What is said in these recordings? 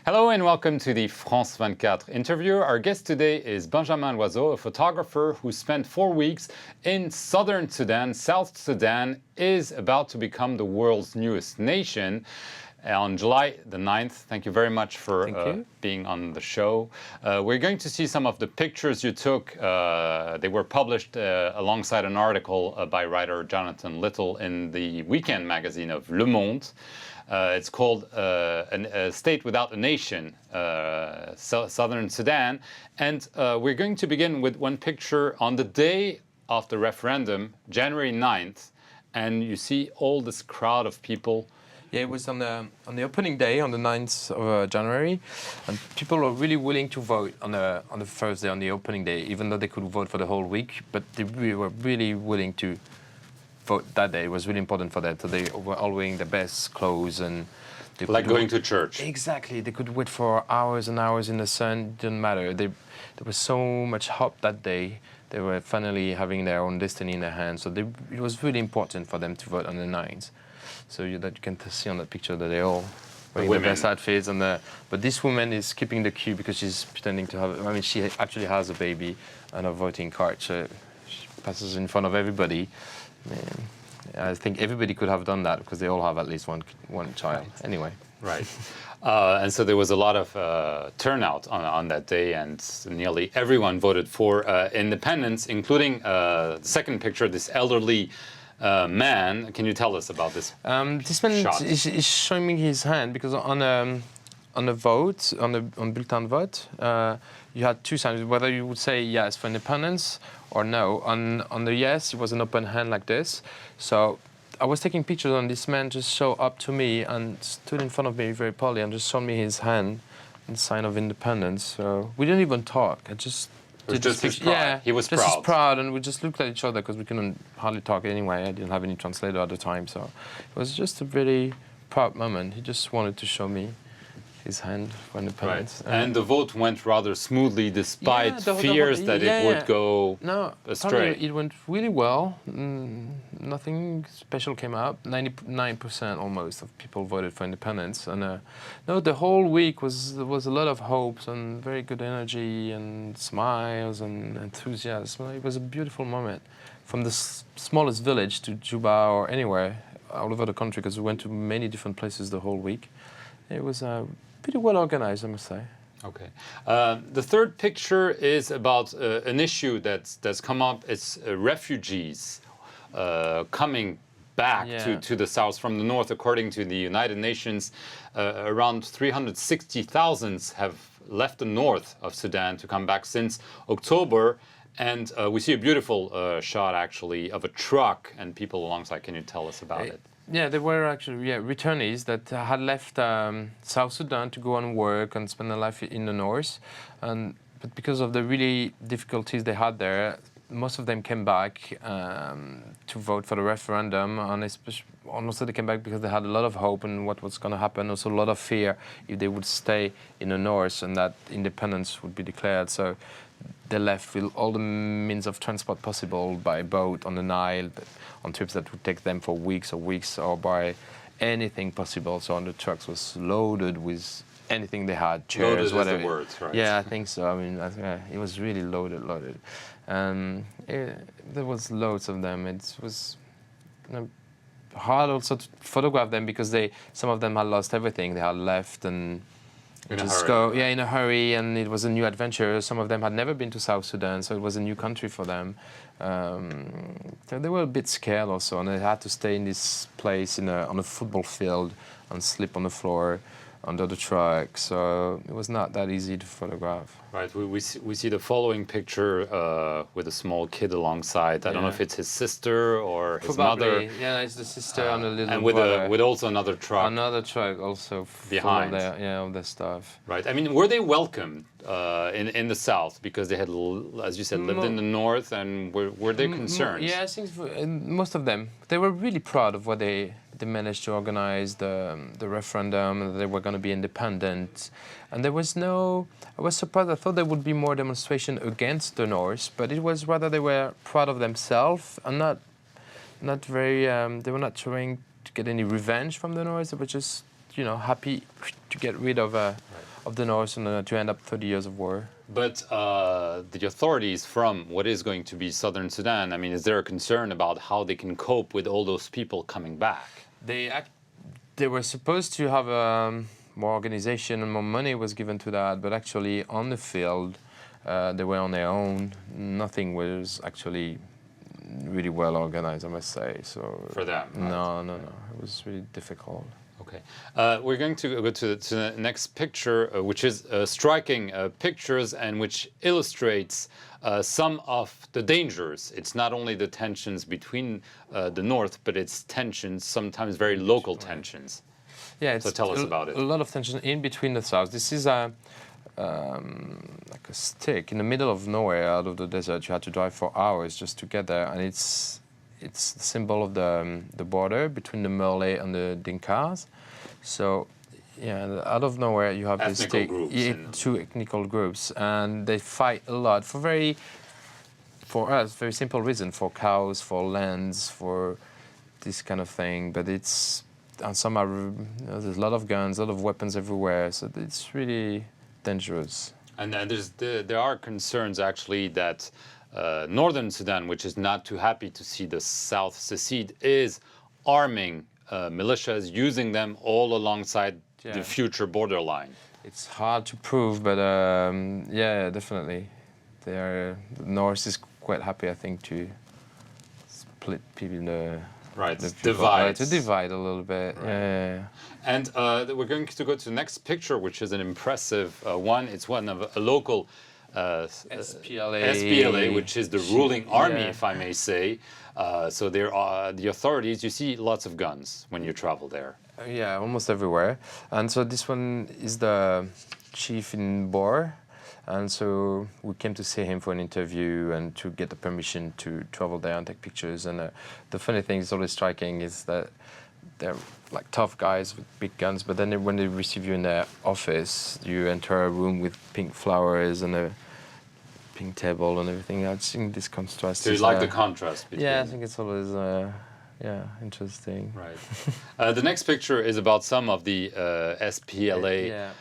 Hello and welcome to the France 24 interview. Our guest today is Benjamin Loiseau, a photographer who spent 4 weeks in southern Sudan. South Sudan is about to become the world's newest nation. On July the 9th, thank you very much for being on the show. We're going to see some of the pictures you took. They were published alongside an article by writer Jonathan Little in the weekend magazine of Le Monde. It's called A State Without a Nation, Southern Sudan. And we're going to begin with one picture on the day of the referendum, January 9th. And you see all this crowd of people. Yeah, it was on the opening day, on the 9th of January, and people were really willing to vote on the first day, on the opening day, even though they could vote for the whole week. But they were really willing to vote that day. It was really important for that. So they were all wearing the best clothes and they like going to church. Exactly. They could wait for hours and hours in the sun. It didn't matter. There was so much hope that day. They were finally having their own destiny in their hands. So it was really important for them to vote on the 9th. So that you can see on the picture that they all wearing the best outfits. But this woman is keeping the queue because she's pretending to have. I mean, she actually has a baby and a voting card. So she passes in front of everybody. I think everybody could have done that because they all have at least one child. Right. Anyway. Right. And so there was a lot of turnout on that day, and nearly everyone voted for independence, including the second picture, this elderly man. Can you tell us about this? This man is showing me his hand because on the vote, on bulletin vote, you had two signs, whether you would say yes for independence or no. On the yes, it was an open hand like this. So I was taking pictures, and this man just showed up to me and stood in front of me very politely and just showed me his hand in sign of independence. So we didn't even talk. I just did this picture. Yeah, he was just proud, and we just looked at each other because we couldn't hardly talk anyway. I didn't have any translator at the time, so it was just a really proud moment. He just wanted to show me his hand for independence. Right. And the vote went rather smoothly despite fears that it would go astray. It went really well. Nothing special came up. 99% almost of people voted for independence. And no, the whole week was a lot of hopes and very good energy and smiles and enthusiasm. It was a beautiful moment. From the smallest village to Juba or anywhere all over the country, because we went to many different places the whole week. It was pretty well organized, I must say. Okay. The third picture is about an issue that's come up. It's refugees coming back to the south from the north. According to the United Nations, around 360,000 have left the north of Sudan to come back since October. And we see a beautiful shot, actually, of a truck and people alongside. Can you tell us about it? Yeah, they were actually returnees that had left South Sudan to go and work and spend their life in the north. But because of the really difficulties they had there, most of them came back to vote for the referendum. And also they came back because they had a lot of hope in what was going to happen, also a lot of fear if they would stay in the north and that independence would be declared. So they left with all the means of transport possible by boat on the Nile, on trips that would take them for weeks, or by anything possible. So on the trucks was loaded with anything they had, chairs, loaded whatever. Is the words, right? Yeah, I think so. I mean, it was really loaded. There was loads of them. It was hard also to photograph them because some of them had lost everything. They had left and in a hurry, and it was a new adventure. Some of them had never been to South Sudan, so it was a new country for them. So they were a bit scared also, and they had to stay in this place on a football field and sleep on the floor under the truck. So it was not that easy to photograph. Right. We see the following picture with a small kid alongside. I don't know if it's his sister or his mother. Yeah, it's the sister and a little and brother. with also another truck. Another truck also behind. All their stuff. Right. I mean, were they welcomed in the south because they had, as you said, lived in the north, and were they concerned? Yeah, I think most of them. They were really proud of what they managed to organize the referendum. They were going to be independent, and there was no. I was surprised. I thought there would be more demonstration against the North, but it was rather they were proud of themselves and not not very. They were not trying to get any revenge from the Norse. They were just, happy to get rid of the Norse and to end up 30 years of war. But the authorities from what is going to be southern Sudan, I mean, is there a concern about how they can cope with all those people coming back? They were supposed to have more organization and more money was given to that, but actually on the field, they were on their own. Nothing was actually really well organized, I must say. So For them? Right? No. It was really difficult. Okay. We're going to go to the next picture, which is striking pictures and which illustrates some of the dangers. It's not only the tensions between the north, but it's tensions, sometimes very local tensions. Yeah, so tell us about it. A lot of tension in between the south. This is like a stick in the middle of nowhere, out of the desert. You had to drive for hours just to get there, and it's the symbol of the border between the Malay and the Dinkas. So, yeah, out of nowhere you have these two ethnical groups, and they fight a lot for us, very simple reason, for cows, for lands, for this kind of thing. But and some are, there's a lot of guns, a lot of weapons everywhere, so it's really dangerous. And there are concerns actually that northern Sudan, which is not too happy to see the south secede, is arming militias, using them all alongside the future borderline. It's hard to prove, but yeah, definitely. The North is quite happy, I think, to split people in the... Right, divide. To divide a little bit, right. Yeah. And we're going to go to the next picture, which is an impressive one. It's one of a local SPLA, which is the ruling army, if I may say. So there are the authorities. You see lots of guns when you travel there. Yeah, almost everywhere. And so this one is the chief in Bor. And so we came to see him for an interview and to get the permission to travel there and take pictures. And the funny thing is always striking is that they're like tough guys with big guns, but then when they receive you in their office, you enter a room with pink flowers and a pink table and everything. I think this contrast. So you like the contrast between... Yeah, I think it's always interesting. Right. The next picture is about some of the SPLA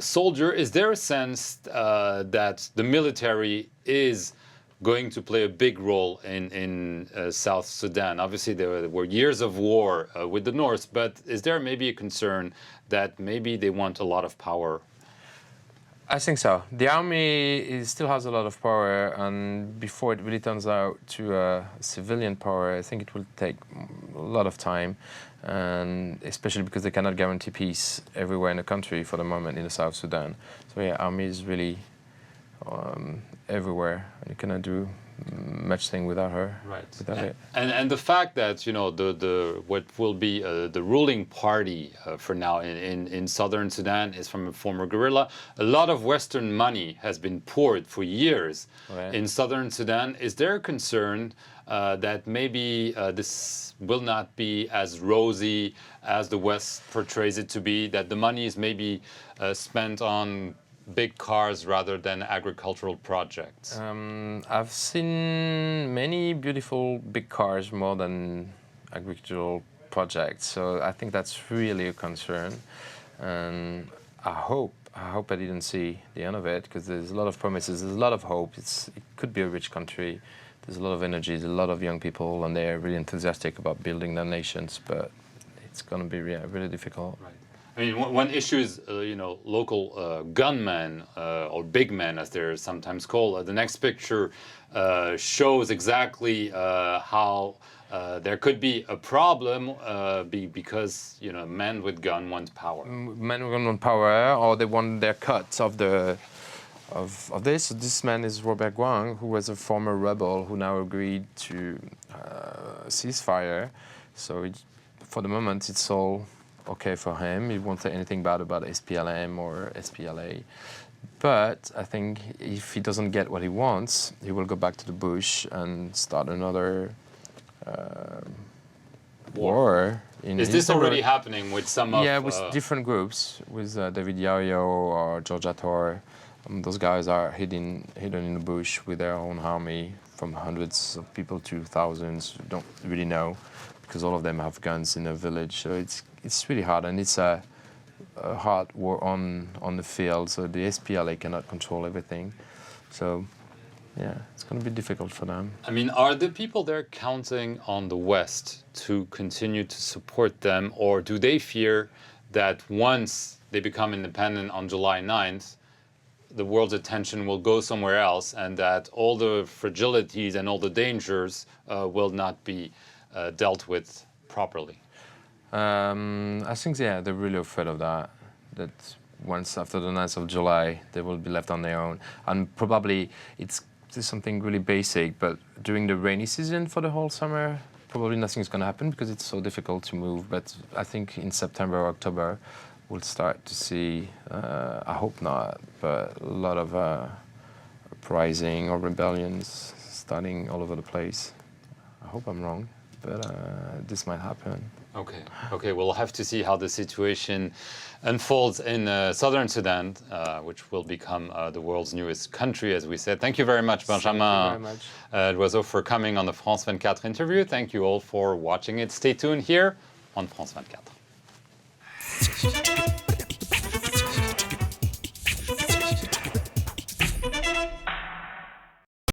soldier. Is there a sense that the military is going to play a big role in South Sudan? Obviously, there were years of war with the North, but is there maybe a concern that maybe they want a lot of power? I think so. The army still has a lot of power, and before it really turns out to civilian power, I think it will take a lot of time, and especially because they cannot guarantee peace everywhere in the country for the moment in the South Sudan. So yeah, army is really everywhere, and you cannot do much thing without her. Right. Without it. And the fact that the what will be the ruling party for now in southern Sudan is from a former guerrilla. A lot of Western money has been poured for years in southern Sudan. Is there a concern that maybe this will not be as rosy as the West portrays it to be? That the money is maybe spent on big cars rather than agricultural projects? I've seen many beautiful big cars more than agricultural projects, so I think that's really a concern. And I hope I didn't see the end of it, because there's a lot of promises, there's a lot of hope. It could be a rich country. There's a lot of energy, there's a lot of young people, and they're really enthusiastic about building their nations, but it's going to be really difficult. Right. I mean, one issue is, local gunmen, or big men, as they're sometimes called. The next picture shows exactly how there could be a problem because, men with gun want power. Men with gun want power, or they want their cut of this. So this man is Robert Guang, who was a former rebel who now agreed to ceasefire. So for the moment, it's all okay for him. He won't say anything bad about SPLM or SPLA. But I think if he doesn't get what he wants, he will go back to the bush and start another war. Is this already happening with some of... Yeah, with different groups, with David Yayo or Georgia Tor. Those guys are hidden in the bush with their own army, from hundreds of people to thousands who don't really know, because all of them have guns in a village. So it's really hard, and it's a hard war on the field. So the SPLA cannot control everything. So yeah, it's going to be difficult for them. I mean, are the people there counting on the West to continue to support them, or do they fear that once they become independent on July 9th, the world's attention will go somewhere else, and that all the fragilities and all the dangers will not be dealt with properly? I think, yeah, they're really afraid of that. That once after the 9th of July, they will be left on their own. And probably it's something really basic, but during the rainy season for the whole summer, probably nothing's going to happen because it's so difficult to move. But I think in September or October, we'll start to see, I hope not, but a lot of uprising or rebellions starting all over the place. I hope I'm wrong, but this might happen. Okay, we'll have to see how the situation unfolds in southern Sudan, which will become the world's newest country, as we said. Thank you very much, Benjamin Loiseau, for coming on the France 24 interview. Thank you all for watching it. Stay tuned here on France 24.